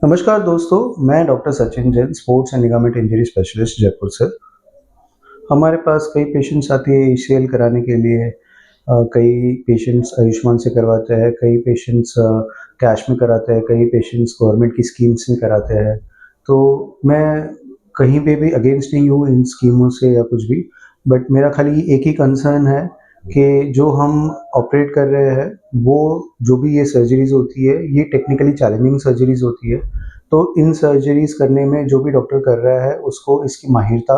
नमस्कार दोस्तों, मैं doctor Sachin Jain, sports and ligament injury specialist Jaipur से। हमारे पास कई पेशेंट्स आते हैं एसीएल कराने के लिए। कई पेशेंट्स आयुष्मान से करवाते हैं, कई पेशेंट्स कैश में कराते हैं, कई पेशेंट्स गवर्नमेंट की स्कीम्स में कराते हैं। तो मैं कहीं पे भी अगेंस्ट नहीं हूँ इन स्कीमों से या कुछ भी, बट मेरा खाली एक ही कंसर्न है कि जो हम ऑपरेट कर रहे हैं, वो जो भी ये सर्जरीज़ होती है, ये टेक्निकली चैलेंजिंग सर्जरीज़ होती है। तो इन सर्जरीज़ करने में जो भी डॉक्टर कर रहा है, उसको इसकी माहिरता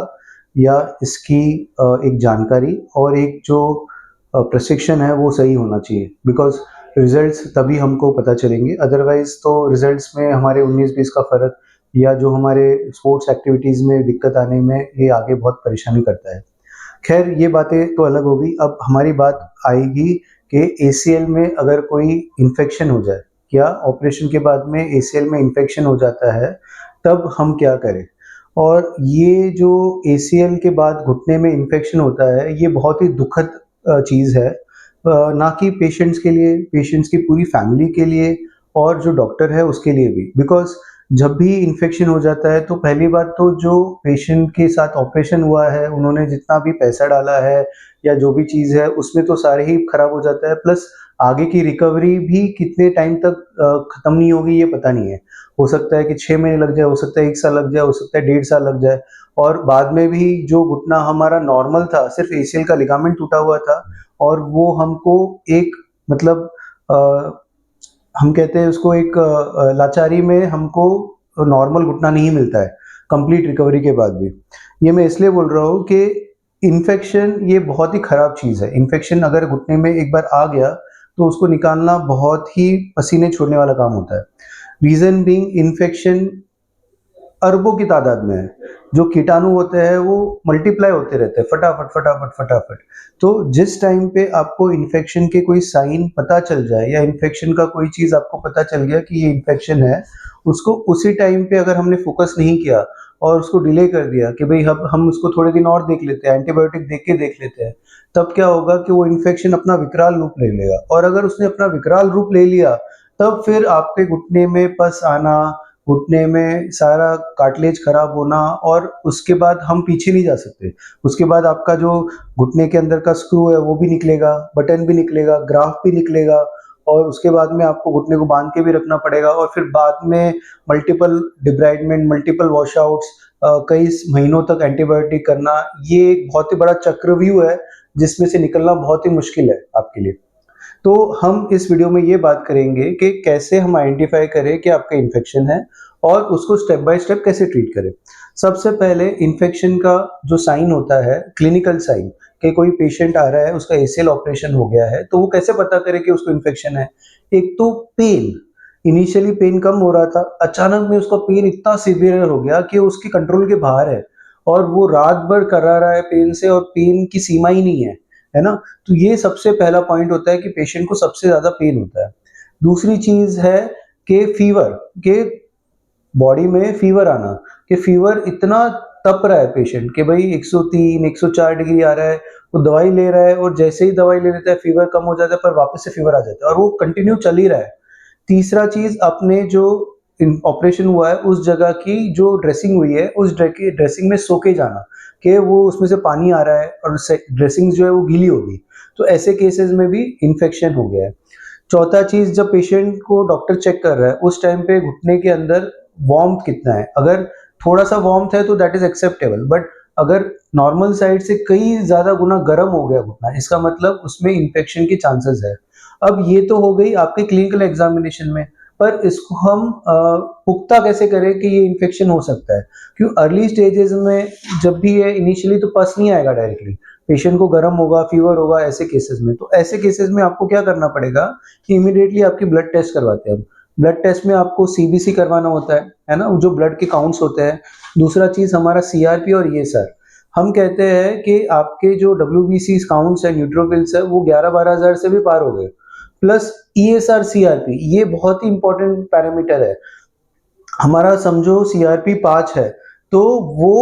या इसकी एक जानकारी और एक जो प्रशिक्षण है वो सही होना चाहिए। बिकॉज़ रिज़ल्ट्स तभी हमको पता चलेंगे, अदरवाइज़ तो रिज़ल्ट्स में हमारे 19-20 का फ़र्क या जो हमारे स्पोर्ट्स एक्टिविटीज़ में दिक्कत आने में ये आगे बहुत परेशानी करता है। ख़ैर ये बातें तो अलग हो गई, अब हमारी बात आएगी कि एसीएल में अगर कोई इन्फेक्शन हो जाए या ऑपरेशन के बाद में एसीएल में इन्फेक्शन हो जाता है, तब हम क्या करें? और ये जो एसीएल के बाद घुटने में इन्फेक्शन होता है, ये बहुत ही दुखद चीज़ है। ना कि पेशेंट्स के लिए, पेशेंट्स की पूरी फैमिली के लिए और जो डॉक्टर है उसके लिए भी। बिकॉज़ जब भी इन्फेक्शन हो जाता है तो पहली बात तो जो पेशेंट के साथ ऑपरेशन हुआ है, उन्होंने जितना भी पैसा डाला है या जो भी चीज़ है, उसमें तो सारे ही खराब हो जाता है। प्लस आगे की रिकवरी भी कितने टाइम तक खत्म नहीं होगी ये पता नहीं है। हो सकता है कि 6 महीने लग जाए, हो सकता है 1 साल लग जाए, हो सकता है 1.5 साल लग जाए और बाद में भी जो घुटना हमारा नॉर्मल था, सिर्फ़ एसीएल का लिगामेंट टूटा हुआ था और वो हमको एक मतलब अ, हम कहते हैं उसको एक लाचारी में हमको नॉर्मल घुटना नहीं मिलता है, कंप्लीट रिकवरी के बाद भी। ये मैं इसलिए बोल रहा हूँ कि इन्फेक्शन ये बहुत ही खराब चीज़ है। इन्फेक्शन अगर घुटने में एक बार आ गया, तो उसको निकालना बहुत ही पसीने छोड़ने वाला काम होता है। रीज़न बीइंग इन्फेक्शन अरबों की तादाद में है। जो कीटाणु होते हैं वो मल्टीप्लाई होते रहते हैं फटाफट, फटाफट, फटाफट। तो जिस टाइम पे आपको इन्फेक्शन के कोई साइन पता चल जाए या इन्फेक्शन का कोई चीज़ आपको पता चल गया कि ये इन्फेक्शन है, उसको उसी टाइम पे अगर हमने फ़ोकस नहीं किया और उसको डिले कर दिया कि भई अब हम उसको थोड़े दिन और देख लेते हैं, एंटीबायोटिक देख के देख लेते हैं, तब क्या होगा कि वो इन्फेक्शन अपना विकराल रूप ले लेगा और अगर उसने अपना विकराल रूप ले लिया, तब फिर आपके घुटने में पस आना, घुटने में सारा कार्टिलेज खराब होना और उसके बाद हम पीछे नहीं जा सकते। उसके बाद आपका जो घुटने के अंदर का स्क्रू है वो भी निकलेगा, बटन भी निकलेगा, ग्राफ्ट भी निकलेगा और उसके बाद में आपको घुटने को बाँध के भी रखना पड़ेगा और फिर बाद में मल्टीपल डिब्राइडमेंट, मल्टीपल वॉशआउट्स कई महीनों तक एंटीबायोटिक करना, ये एक बहुत ही बड़ा चक्रव्यूह है, जिसमें से निकलना बहुत ही मुश्किल है आपके लिए। तो हम इस वीडियो में ये बात करेंगे कि कैसे हम आइडेंटिफ़ाई करें कि आपका इन्फेक्शन है और उसको स्टेप बाय स्टेप कैसे ट्रीट करें। सबसे पहले इन्फेक्शन का जो साइन होता है, क्लिनिकल साइन कि कोई पेशेंट आ रहा है, उसका एसीएल ऑपरेशन हो गया है, तो वो कैसे पता करे कि उसको इन्फेक्शन है? एक तो पेन, इनिशियली पेन कम हो रहा था, अचानक में उसका पेन इतना सीवियर हो गया कि उसके कंट्रोल के बाहर है और वो रात भर कर्रा रहा है पेन से और पेन की सीमा ही नहीं है ना? तो ये सबसे पहला पॉइंट होता है कि पेशेंट को सबसे ज़्यादा पेन होता है। दूसरी चीज़ है कि फ़ीवर, कि बॉडी में फ़ीवर आना, कि फ़ीवर इतना तप रहा है पेशेंट कि भई 103, 104 डिग्री आ रहा है, वो दवाई ले रहा है और जैसे ही दवाई ले लेता है फ़ीवर कम हो जाता है पर वापस से फ़ीवर आ जाता है और वो कंटिन्यू चल ही रहा है। तीसरा चीज़ आपने जो ऑपरेशन हुआ है उस जगह की जो ड्रेसिंग हुई है उस ड्रेसिंग में सो के जाना कि वो उसमें से पानी आ रहा है और ड्रेसिंग जो है वो गीली हो गई, तो ऐसे केसेस में भी इन्फेक्शन हो गया है। चौथा चीज़, जब पेशेंट को डॉक्टर चेक कर रहा है उस टाइम पे घुटने के अंदर वार्मथ कितना है, अगर थोड़ा सा वार्मथ है तो दैट इज एक्सेप्टेबल, बट अगर नॉर्मल साइड से कई ज्यादा गुना गर्म हो गया घुटना, इसका मतलब उसमें इन्फेक्शन के चांसेस है। अब ये तो हो गई आपके क्लिनिकल एग्जामिनेशन में, पर इसको हम पुख्ता कैसे करें कि ये इन्फेक्शन हो सकता है, क्योंकि अर्ली स्टेजेस में जब भी ये इनिशियली तो पस नहीं आएगा डायरेक्टली, पेशेंट को गर्म होगा, फीवर होगा ऐसे केसेस में, तो ऐसे केसेस में आपको क्या करना पड़ेगा कि इमीडिएटली आपकी ब्लड टेस्ट करवाते हैं हम। ब्लड टेस्ट में आपको सीबीसी करवाना होता है ना, जो ब्लड के काउंट्स होते हैं। दूसरा चीज़ हमारा सीआरपी और ईएसआर। हम कहते हैं कि आपके जो डब्ल्यूबीसी काउंट्स है, न्यूट्रोफिल्स है, वो 11-12 हज़ार से भी पार हो गए। प्लस ईएसआर, सीआरपी, ये बहुत ही इंपॉर्टेंट पैरामीटर है। हमारा समझो सीआरपी 5 है, तो वो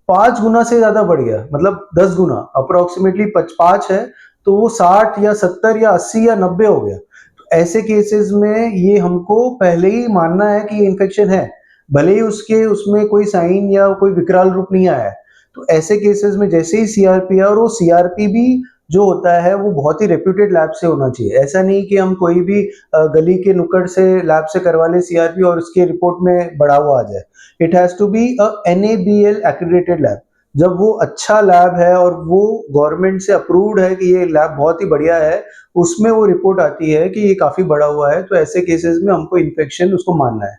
5 गुना से ज़्यादा बढ़ गया, मतलब 10 गुना, अप्रॉक्सिमेटली 5 है, तो वो 60 या 70 या 80 या 90 हो गया। तो ऐसे केसेस में ये हमको पहले ही मानना है कि ये इन्फेक्शन है, भले ही उसके उसमें कोई साइन या कोई विकराल रूप नहीं आया है। तो ऐसे केसेस में जैसे ही सीआरपी है, और वो सीआरपी भी जो होता है वो बहुत ही रेप्यूटेड लैब से होना चाहिए। ऐसा नहीं कि हम कोई भी गली के नुक्कड़ से लैब से करवा लें सीआरपी और उसके रिपोर्ट में बढ़ा हुआ आ जाए। It has to be a NABL accredited lab. जब वो अच्छा लैब है और वो गवर्नमेंट से अप्रूव्ड है कि ये लैब बहुत ही बढ़िया है, उसमें वो रिपोर्ट आती है कि ये काफ़ी बड़ा हुआ है, तो ऐसे केसेस में हमको इन्फेक्शन उसको मानना है।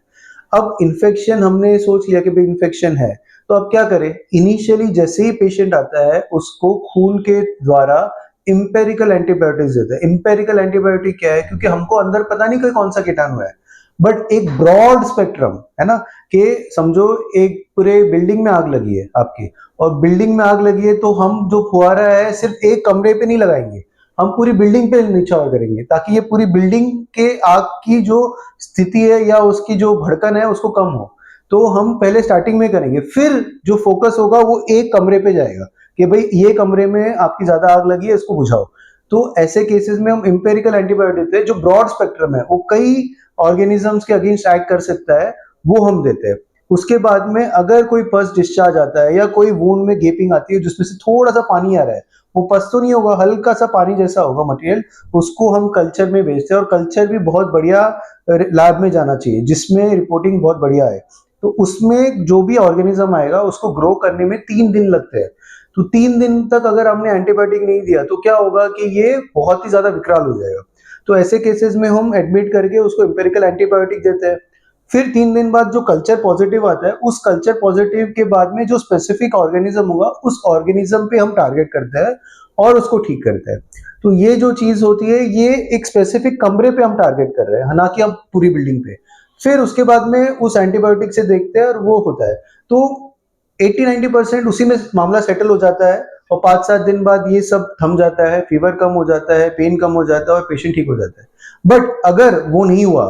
अब इन्फेक्शन हमने सोच लिया कि भाई इन्फेक्शन है, तो अब क्या करें? इनिशियली जैसे ही पेशेंट आता है, उसको खून के द्वारा एम्पिरिकल एंटीबायोटिक्स देते हैं। एम्पिरिकल एंटीबायोटिक क्या है? क्योंकि हमको अंदर पता नहीं कोई कौन-सा कीटाणु है, बट एक ब्रॉड स्पेक्ट्रम, है ना? कि समझो एक पूरे बिल्डिंग में आग लगी है आपकी, और बिल्डिंग में आग लगी है तो हम जो फुहारा है सिर्फ एक कमरे पे नहीं लगाएँगे, हम पूरी बिल्डिंग पे निछावर करेंगे, ताकि ये पूरी बिल्डिंग के आग की जो स्थिति है या उसकी जो भड़कन है उसको कम हो। तो हम पहले स्टार्टिंग में करेंगे, फिर जो फोकस होगा वो एक कमरे पे जाएगा कि भाई ये कमरे में आपकी ज्यादा आग लगी है, इसको बुझाओ। तो ऐसे केसेस में हम एम्पिरिकल एंटीबायोटिक देते हैं, जो ब्रॉड स्पेक्ट्रम है, वो कई ऑर्गेनिजम्स के अगेंस्ट एक्ट कर सकता है, वो हम देते हैं। उसके बाद में अगर कोई पस डिस्चार्ज आता है या कोई वूंड में गेपिंग आती है जिसमें से थोड़ा सा पानी आ रहा है, वो पस तो नहीं होगा, हल्का सा पानी जैसा होगा मटेरियल, उसको हम कल्चर में भेजते हैं, और कल्चर भी बहुत बढ़िया लैब में जाना चाहिए जिसमें रिपोर्टिंग बहुत बढ़िया है। तो उसमें जो भी ऑर्गेनिज्म आएगा उसको ग्रो करने में 3 दिन लगते हैं। तो 3 दिन तक अगर हमने एंटीबायोटिक नहीं दिया तो क्या होगा कि ये बहुत ही ज्यादा विकराल हो जाएगा। तो ऐसे केसेस में हम एडमिट करके उसको एम्पिरिकल एंटीबायोटिक देते हैं। फिर 3 दिन बाद जो कल्चर पॉजिटिव आता है, उस कल्चर पॉजिटिव के बाद में जो स्पेसिफिक ऑर्गेनिज्म होगा, उस ऑर्गेनिज्म पे हम टारगेट करते हैं और उसको ठीक करते हैं। तो ये जो चीज होती है, ये एक स्पेसिफिक कमरे पे हम टारगेट कर रहे हैं, ना कि हम पूरी बिल्डिंग पे। फिर उसके बाद में उस एंटीबायोटिक से देखते हैं और वो होता है। तो 80-90% उसी में मामला सेटल हो जाता है, और 5-7 दिन बाद ये सब थम जाता है, फीवर कम हो जाता है, पेन कम हो जाता है और पेशेंट ठीक हो जाता है। बट अगर वो नहीं हुआ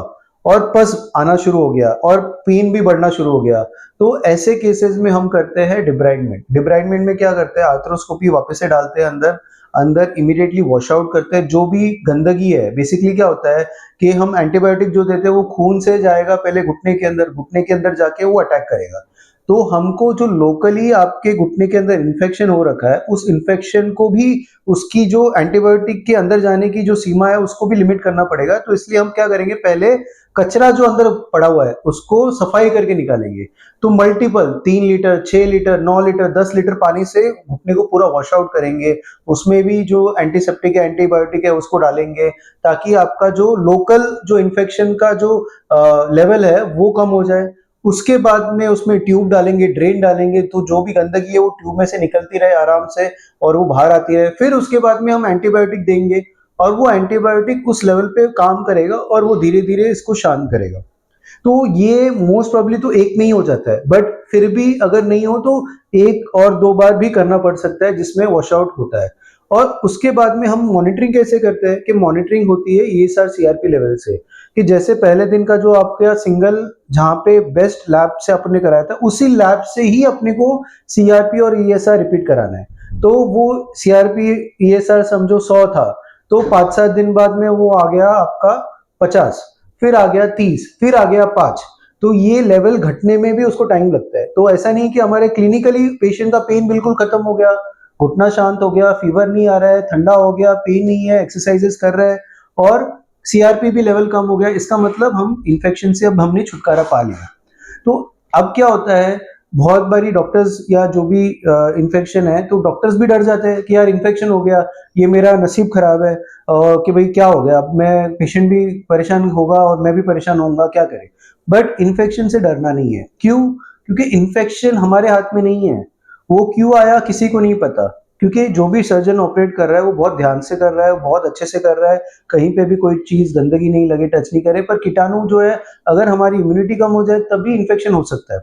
और पस आना शुरू हो गया और पेन भी बढ़ना शुरू हो गया, तो ऐसे केसेस में हम करते हैं डिब्राइडमेंट। डिब्राइडमेंट में क्या करते हैं, आर्थ्रोस्कोपी वापस से डालते हैं अंदर, अंदर इमीडिएटली वॉश आउट करते हैं जो भी गंदगी है। बेसिकली क्या होता है कि हम एंटीबायोटिक जो देते हैं वो खून से जाएगा पहले घुटने के अंदर, घुटने के अंदर जाके वो अटैक करेगा। तो हमको जो लोकली आपके घुटने के अंदर इन्फेक्शन हो रखा है, उस इन्फेक्शन को भी, उसकी जो एंटीबायोटिक के अंदर जाने की जो सीमा है उसको भी लिमिट करना पड़ेगा। तो इसलिए हम क्या करेंगे, पहले कचरा जो अंदर पड़ा हुआ है उसको सफाई करके निकालेंगे। तो multiple 3 litre, 6 litre, 9 litre, 10 litre पानी से घुटने को पूरा वॉश आउट करेंगे। उसमें भी जो एंटीसेप्टिक है, एंटीबायोटिक है, उसको डालेंगे, ताकि आपका जो लोकल जो इन्फेक्शन का जो लेवल है वो कम हो जाए। उसके बाद में उसमें ट्यूब डालेंगे, ड्रेन डालेंगे, तो जो भी गंदगी है वो ट्यूब में से निकलती रहे आराम से और वो बाहर आती रहे। फिर उसके बाद में हम एंटीबायोटिक देंगे, और वो एंटीबायोटिक उस लेवल पे काम करेगा और वो धीरे धीरे इसको शांत करेगा। तो ये मोस्ट प्रोबेबली तो एक में ही हो जाता है, बट फिर भी अगर नहीं हो तो एक और दो बार भी करना पड़ सकता है जिसमें वॉश आउट होता है। और उसके बाद में हम मॉनिटरिंग कैसे करते हैं, कि मॉनिटरिंग होती है ईएसआर सीआरपी लेवल से, कि जैसे पहले दिन का जो आपका सिंगल जहाँ पे बेस्ट लैब से आपने कराया था, उसी लैब से ही अपने को सीआरपी और ईएसआर रिपीट कराना है। तो वो सीआरपी ईएसआर समझो 100 था, तो 5-7 दिन बाद में वो आ गया आपका 50, फिर आ गया 30, फिर आ गया 5। तो ये लेवल घटने में भी उसको टाइम लगता है। तो ऐसा नहीं कि हमारे क्लिनिकली पेशेंट का पेन बिल्कुल खत्म हो गया, घुटना शांत हो गया, फीवर नहीं आ रहा है, ठंडा हो गया, पेन नहीं है, एक्सरसाइजेस कर रहे हैं और सीआरपी भी लेवल कम हो गया, इसका मतलब हम इन्फेक्शन से अब हमने छुटकारा पा लिया। तो अब क्या होता है, बहुत बारी डॉक्टर्स या जो भी इन्फेक्शन है तो डॉक्टर्स भी डर जाते हैं कि यार इन्फेक्शन हो गया, ये मेरा नसीब खराब है, कि भाई क्या हो गया, अब मैं पेशेंट भी परेशान होगा और मैं भी परेशान होऊंगा, क्या करें। बट इन्फेक्शन से डरना नहीं है। क्यों? क्योंकि इन्फेक्शन हमारे हाथ में नहीं है। वो क्यों आया किसी को नहीं पता, क्योंकि जो भी सर्जन ऑपरेट कर रहा है वो बहुत ध्यान से कर रहा है, बहुत अच्छे से कर रहा है, कहीं पे भी कोई चीज गंदगी नहीं लगे, टच नहीं करे। पर कीटाणु जो है, अगर हमारी इम्यूनिटी कम हो जाए तभी इन्फेक्शन हो सकता है।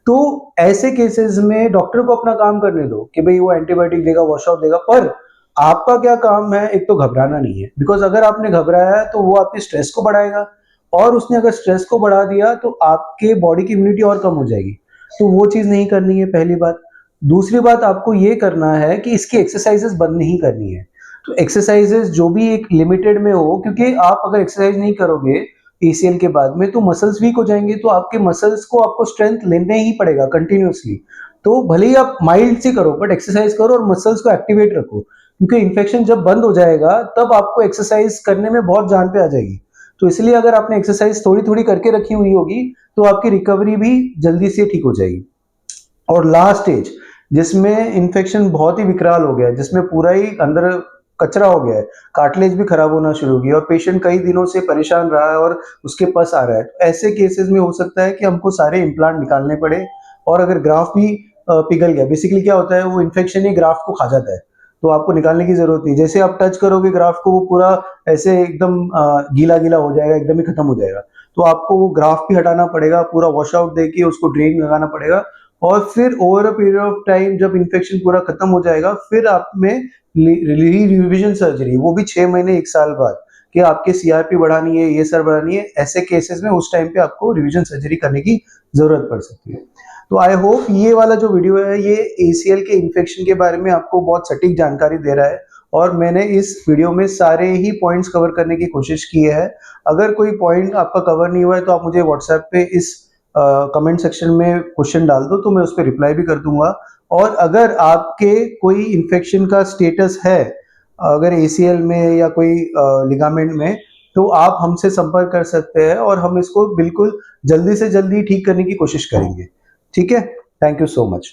तो ऐसे केसेस में डॉक्टर को अपना काम करने दो कि भाई वो एंटीबायोटिक देगा, वॉश आउट देगा, पर आपका क्या काम है, एक तो घबराना नहीं है। बिकॉज अगर आपने घबराया तो वो आपके स्ट्रेस को बढ़ाएगा, और उसने अगर स्ट्रेस को बढ़ा दिया तो आपके बॉडी की इम्यूनिटी और कम हो जाएगी। तो वो चीज नहीं करनी है, पहली बात। दूसरी बात, आपको ये करना है कि इसकी एक्सरसाइजेस बंद नहीं करनी है। तो एक्सरसाइजेस जो भी एक लिमिटेड में हो, क्योंकि आप अगर एक्सरसाइज नहीं करोगे एसीएल के बाद में तो मसल्स वीक हो जाएंगे, तो आपके मसल्स को आपको स्ट्रेंथ लेने ही पड़ेगा कंटिन्यूअसली। तो भले ही आप माइल्ड से करो बट एक्सरसाइज करो और मसल्स को एक्टिवेट रखो, क्योंकि इन्फेक्शन जब बंद हो जाएगा तब आपको एक्सरसाइज करने में बहुत जान पे आ जाएगी। तो इसलिए अगर आपने एक्सरसाइज थोड़ी थोड़ी करके रखी हुई होगी तो आपकी रिकवरी भी जल्दी से ठीक हो जाएगी। और लास्ट स्टेज जिसमें इन्फेक्शन बहुत ही विकराल हो गया है, जिसमें पूरा ही अंदर कचरा हो गया है, कार्टिलेज भी खराब होना शुरू हो गई और पेशेंट कई दिनों से परेशान रहा है और उसके पस आ रहा है, तो ऐसे केसेस में हो सकता है कि हमको सारे इम्प्लांट निकालने पड़े। और अगर ग्राफ्ट भी पिघल गया, बेसिकली क्या होता है, वो इन्फेक्शन ही ग्राफ्ट को खा जाता है, तो आपको निकालने की जरूरत नहीं। जैसे आप टच करोगे ग्राफ्ट को, वो पूरा ऐसे एकदम गीला गीला हो जाएगा, एकदम ही खत्म हो जाएगा। तो आपको वो ग्राफ्ट भी हटाना पड़ेगा, पूरा वॉश आउट देके उसको ड्रेन लगाना पड़ेगा। और फिर over a period of time जब इन्फेक्शन पूरा खत्म हो जाएगा, फिर आप में रिविजन सर्जरी, वो भी 6 महीने 1 साल बाद, कि आपके सीआरपी बढ़ानी है, ये सर बढ़ानी है, ऐसे केसेस में उस टाइम पे आपको रिविजन सर्जरी करने की जरूरत पड़ सकती है। तो आई होप ये वाला जो वीडियो है ये एसीएल के इन्फेक्शन के बारे में आपको बहुत सटीक जानकारी दे रहा है, और मैंने इस वीडियो में सारे ही पॉइंट्स कवर करने की कोशिश की है। अगर कोई पॉइंट आपका कवर नहीं हुआ है तो आप मुझे व्हाट्सएप पे इस कमेंट सेक्शन में क्वेश्चन डाल दो, तो मैं उस पर रिप्लाई भी कर दूंगा। और अगर आपके कोई इन्फेक्शन का स्टेटस है, अगर एसीएल में या कोई लिगामेंट में, तो आप हमसे संपर्क कर सकते हैं और हम इसको बिल्कुल जल्दी से जल्दी ठीक करने की कोशिश करेंगे। ठीक है, थैंक यू सो मच।